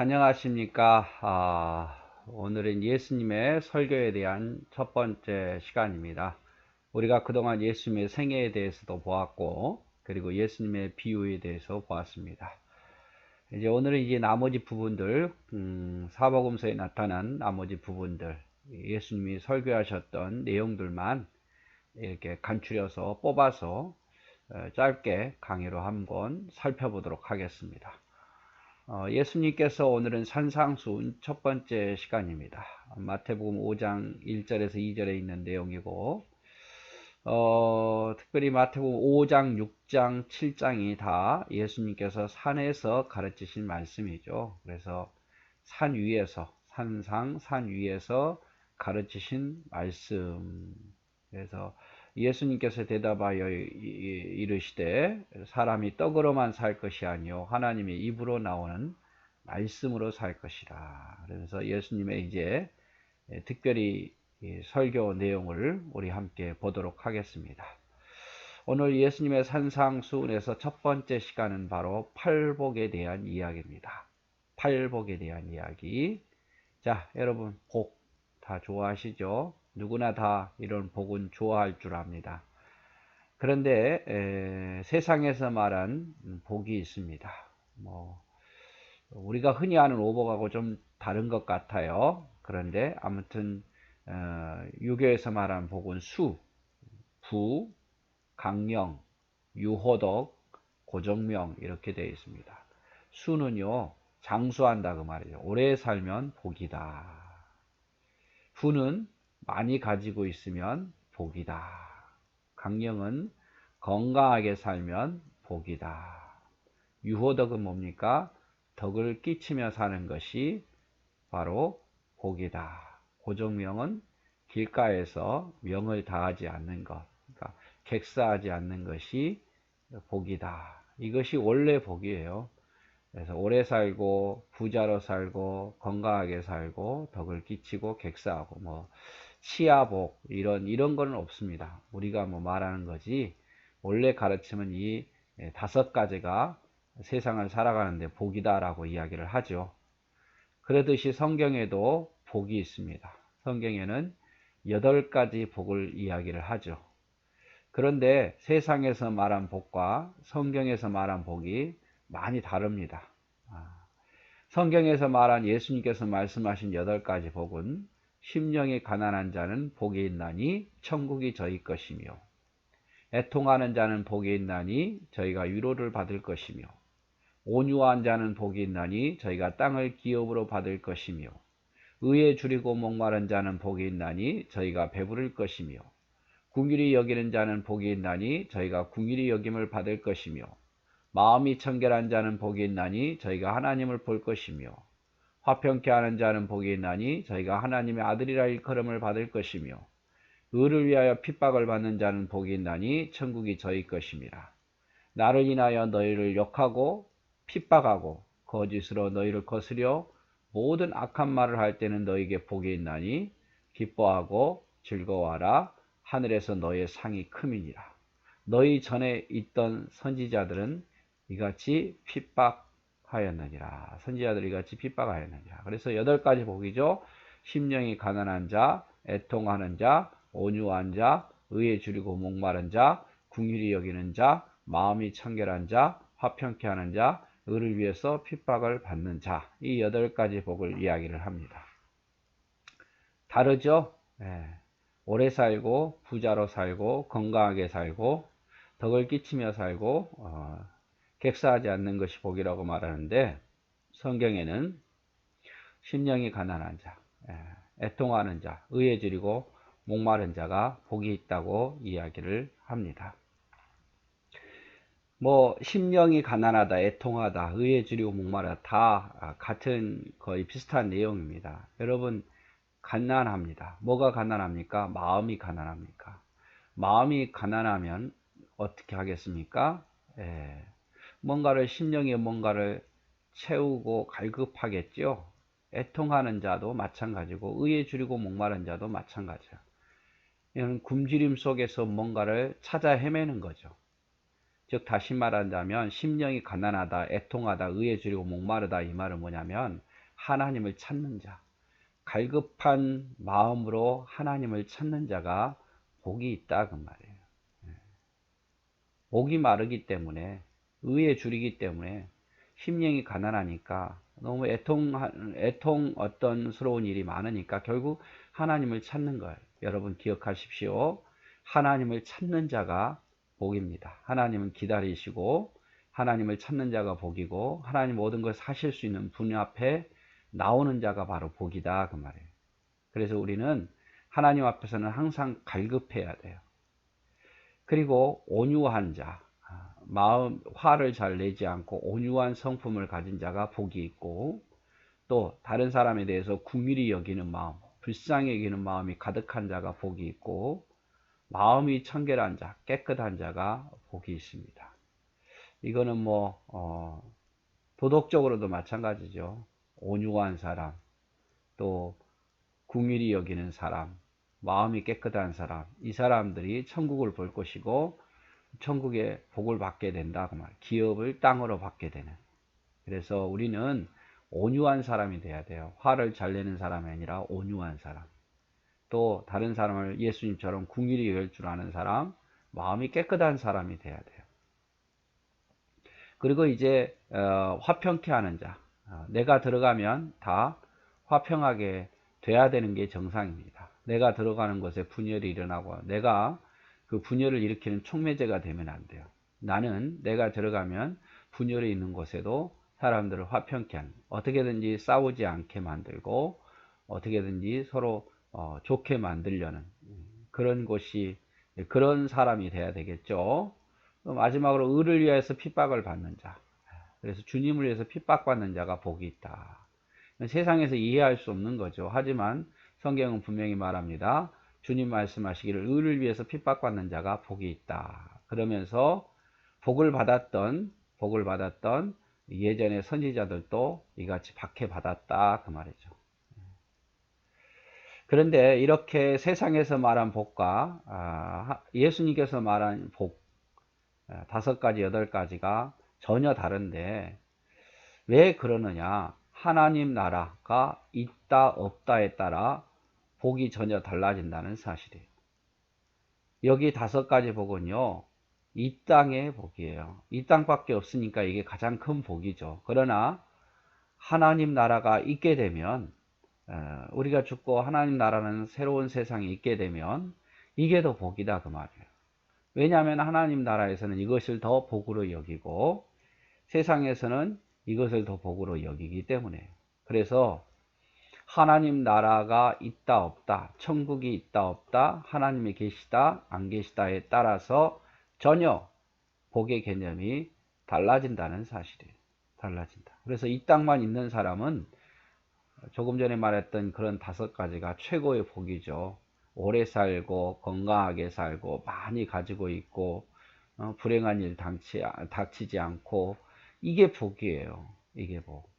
안녕하십니까. 오늘은 예수님의 설교에 대한 첫 번째 시간입니다. 우리가 그동안 예수님의 생애에 대해서도 보았고, 그리고 예수님의 비유에 대해서 보았습니다. 이제 오늘은 이제 나머지 부분들, 사복음서에 나타난 나머지 부분들, 예수님이 설교하셨던 내용들만 이렇게 간추려서 뽑아서 짧게 강의로 한번 살펴보도록 하겠습니다. 예수님께서 오늘은 산상수훈 첫 번째 시간입니다. 마태복음 5장 1절에서 2절에 있는 내용이고, 특별히 마태복음 5장, 6장, 7장이 다 예수님께서 산에서 가르치신 말씀이죠. 그래서 산 위에서, 산 위에서 가르치신 말씀. 그래서 예수님께서 대답하여 이르시되 사람이 떡으로만 살 것이 아니요 하나님의 입으로 나오는 말씀으로 살 것이라. 그래서 예수님의 이제 특별히 설교 내용을 우리 함께 보도록 하겠습니다. 오늘 예수님의 산상수훈에서 첫 번째 시간은 바로 팔복에 대한 이야기입니다. 팔복에 대한 이야기. 자, 여러분 복 다 좋아하시죠? 누구나 다 이런 복은 좋아할 줄 압니다. 그런데 세상에서 말한 복이 있습니다. 우리가 흔히 아는 오복하고 좀 다른 것 같아요. 그런데 아무튼 유교에서 말한 복은 수, 부, 강령, 유호덕, 고정명 이렇게 되어 있습니다. 수는요 장수한다 그 말이죠. 오래 살면 복이다. 부는 많이 가지고 있으면 복이다. 강령은 건강하게 살면 복이다. 유호덕은 뭡니까? 덕을 끼치며 사는 것이 바로 복이다. 고정명은 길가에서 명을 다하지 않는 것, 그러니까 객사하지 않는 것이 복이다. 이것이 원래 복이에요. 그래서 오래 살고 부자로 살고 건강하게 살고 덕을 끼치고 객사하고 치아복 이런 거는 없습니다. 우리가 말하는 거지 원래 가르침은 이 다섯 가지가 세상을 살아가는데 복이다라고 이야기를 하죠. 그러듯이 성경에도 복이 있습니다. 성경에는 8가지 복을 이야기를 하죠. 그런데 세상에서 말한 복과 성경에서 말한 복이 많이 다릅니다. 성경에서 말한 예수님께서 말씀하신 8가지 복은 심령이 가난한 자는 복이 있나니 천국이 저희 것이며, 애통하는 자는 복이 있나니 저희가 위로를 받을 것이며, 온유한 자는 복이 있나니 저희가 땅을 기업으로 받을 것이며, 의에 줄이고 목마른 자는 복이 있나니 저희가 배부를 것이며, 긍휼히 여기는 자는 복이 있나니 저희가 긍휼히 여김을 받을 것이며, 마음이 청결한 자는 복이 있나니 저희가 하나님을 볼 것이며, 화평케 하는 자는 복이 있나니 저희가 하나님의 아들이라 일컬음을 받을 것이며, 의를 위하여 핍박을 받는 자는 복이 있나니 천국이 저희 것임이라. 나를 인하여 너희를 욕하고 핍박하고 거짓으로 너희를 거스려 모든 악한 말을 할 때는 너희에게 복이 있나니 기뻐하고 즐거워하라. 하늘에서 너희의 상이 크미니라. 너희 전에 있던 선지자들은 이같이 핍박하였느니라. 선지자들이 이같이 핍박하였느니라. 그래서 8가지 복이죠. 심령이 가난한 자, 애통하는 자, 온유한 자, 의에 줄이고 목마른 자, 긍휼히 여기는 자, 마음이 청결한 자, 화평케 하는 자, 의를 위해서 핍박을 받는 자. 이 8가지 복을 이야기를 합니다. 다르죠? 오래 살고 부자로 살고 건강하게 살고 덕을 끼치며 살고 객사하지 않는 것이 복이라고 말하는데, 성경에는 심령이 가난한 자, 애통하는 자, 의에 줄이고 목마른 자가 복이 있다고 이야기를 합니다. 심령이 가난하다, 애통하다, 의에 줄이고 목마르다 다 같은 거의 비슷한 내용입니다. 여러분 가난합니다. 뭐가 가난합니까? 마음이 가난합니까? 마음이 가난하면 어떻게 하겠습니까? 심령에 뭔가를 채우고 갈급하겠죠. 애통하는 자도 마찬가지고 의에 줄이고 목마른 자도 마찬가지예요. 이는 굶주림 속에서 뭔가를 찾아 헤매는 거죠. 즉 다시 말한다면 심령이 가난하다, 애통하다, 의에 줄이고 목마르다 이 말은 뭐냐면 하나님을 찾는 자, 갈급한 마음으로 하나님을 찾는 자가 복이 있다 그 말이에요. 목이 마르기 때문에, 의에 줄이기 때문에, 심령이 가난하니까, 너무 애통 어떤스러운 일이 많으니까 결국 하나님을 찾는 거예요. 여러분 기억하십시오. 하나님을 찾는 자가 복입니다. 하나님은 기다리시고 하나님을 찾는 자가 복이고, 하나님 모든 걸 사실 수 있는 분 앞에 나오는 자가 바로 복이다 그 말이에요. 그래서 우리는 하나님 앞에서는 항상 갈급해야 돼요. 그리고 온유한 자, 마음 화를 잘 내지 않고 온유한 성품을 가진 자가 복이 있고, 또 다른 사람에 대해서 긍휼히 여기는 마음, 불쌍히 여기는 마음이 가득한 자가 복이 있고, 마음이 청결한 자, 깨끗한 자가 복이 있습니다. 이거는 도덕적으로도 마찬가지죠. 온유한 사람, 또 긍휼히 여기는 사람, 마음이 깨끗한 사람, 이 사람들이 천국을 볼 것이고 천국의 복을 받게 된다 그 말. 기업을 땅으로 받게 되는. 그래서 우리는 온유한 사람이 돼야 돼요. 화를 잘 내는 사람이 아니라 온유한 사람. 또 다른 사람을 예수님처럼 긍휼히 여길 줄 아는 사람, 마음이 깨끗한 사람이 돼야 돼요. 그리고 이제 화평케 하는 자, 내가 들어가면 다 화평하게 돼야 되는 게 정상입니다. 내가 들어가는 곳에 분열이 일어나고 내가 그 분열을 일으키는 촉매제가 되면 안 돼요. 나는 내가 들어가면 분열이 있는 곳에도 사람들을 화평케 하는, 어떻게든지 싸우지 않게 만들고 어떻게든지 서로 좋게 만들려는 그런 곳이, 그런 사람이 돼야 되겠죠. 마지막으로 의를 위해서 핍박을 받는 자, 그래서 주님을 위해서 핍박받는 자가 복이 있다. 세상에서 이해할 수 없는 거죠. 하지만 성경은 분명히 말합니다. 주님 말씀하시기를 의를 위해서 핍박받는 자가 복이 있다. 그러면서 복을 받았던 예전의 선지자들도 이같이 박해받았다 그 말이죠. 그런데 이렇게 세상에서 말한 복과 예수님께서 말한 복 5가지, 8가지가 전혀 다른데 왜 그러느냐? 하나님 나라가 있다 없다에 따라 복이 전혀 달라진다는 사실이에요. 여기 5가지 복은요, 이 땅의 복이에요. 이 땅밖에 없으니까 이게 가장 큰 복이죠. 그러나 하나님 나라가 있게 되면, 우리가 죽고 하나님 나라는 새로운 세상에 있게 되면 이게 더 복이다 그 말이에요. 왜냐하면 하나님 나라에서는 이것을 더 복으로 여기고 세상에서는 이것을 더 복으로 여기기 때문에. 그래서 하나님 나라가 있다 없다, 천국이 있다 없다, 하나님이 계시다 안 계시다에 따라서 전혀 복의 개념이 달라진다는 사실이에요. 달라진다. 그래서 이 땅만 있는 사람은 조금 전에 말했던 그런 5가지가 최고의 복이죠. 오래 살고 건강하게 살고 많이 가지고 있고 불행한 일 닥치지 않고, 이게 복이에요. 이게 복.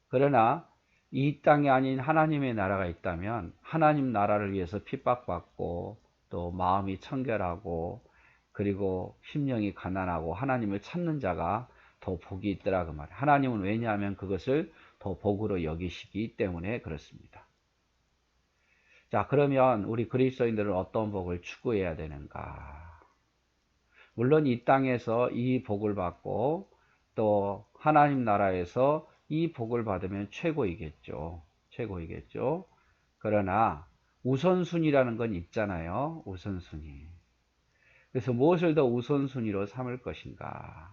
그러나 이 땅이 아닌 하나님의 나라가 있다면 하나님 나라를 위해서 핍박받고 또 마음이 청결하고 그리고 심령이 가난하고 하나님을 찾는 자가 더 복이 있더라 그 말이에요. 하나님은 왜냐하면 그것을 더 복으로 여기시기 때문에 그렇습니다. 자, 그러면 우리 그리스도인들은 어떤 복을 추구해야 되는가? 물론 이 땅에서 이 복을 받고 또 하나님 나라에서 이 복을 받으면 최고이겠죠. 최고이겠죠. 그러나 우선순위라는 건 있잖아요. 우선순위. 그래서 무엇을 더 우선순위로 삼을 것인가?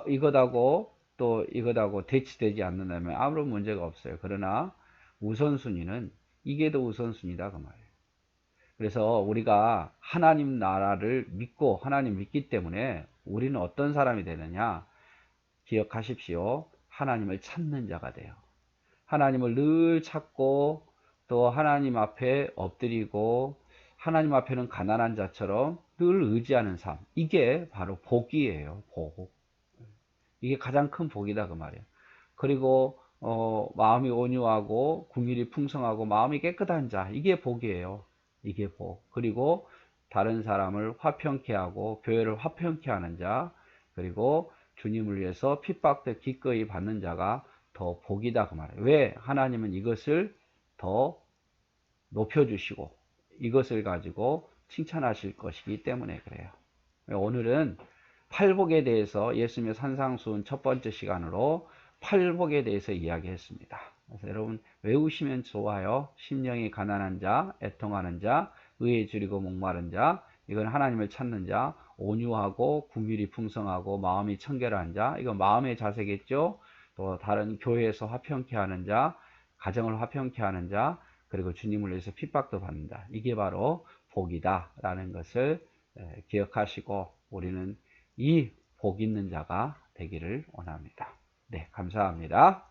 이것하고 또 이것하고 대치되지 않는다면 아무런 문제가 없어요. 그러나 우선순위는 이게 더 우선순위다 그 말이에요. 그래서 우리가 하나님 나라를 믿고 하나님 믿기 때문에 우리는 어떤 사람이 되느냐? 기억하십시오. 하나님을 찾는 자가 돼요. 하나님을 늘 찾고 또 하나님 앞에 엎드리고 하나님 앞에는 가난한 자처럼 늘 의지하는 삶. 이게 바로 복이에요. 복. 이게 가장 큰 복이다 그 말이에요. 그리고 마음이 온유하고 긍휼이 풍성하고 마음이 깨끗한 자. 이게 복이에요. 이게 복. 그리고 다른 사람을 화평케 하고 교회를 화평케 하는 자. 그리고 주님을 위해서 핍박도 기꺼이 받는 자가 더 복이다 그 말이에요. 왜? 하나님은 이것을 더 높여주시고 이것을 가지고 칭찬하실 것이기 때문에 그래요. 오늘은 팔복에 대해서 예수님의 산상수훈 첫 번째 시간으로 팔복에 대해서 이야기했습니다. 그래서 여러분 외우시면 좋아요. 심령이 가난한 자, 애통하는 자, 의에 줄이고 목마른 자, 이건 하나님을 찾는 자, 온유하고 긍휼이 풍성하고 마음이 청결한 자, 이건 마음의 자세겠죠. 또 다른 교회에서 화평케 하는 자, 가정을 화평케 하는 자, 그리고 주님을 위해서 핍박도 받는 자, 이게 바로 복이다 라는 것을 기억하시고 우리는 이 복 있는 자가 되기를 원합니다. 네, 감사합니다.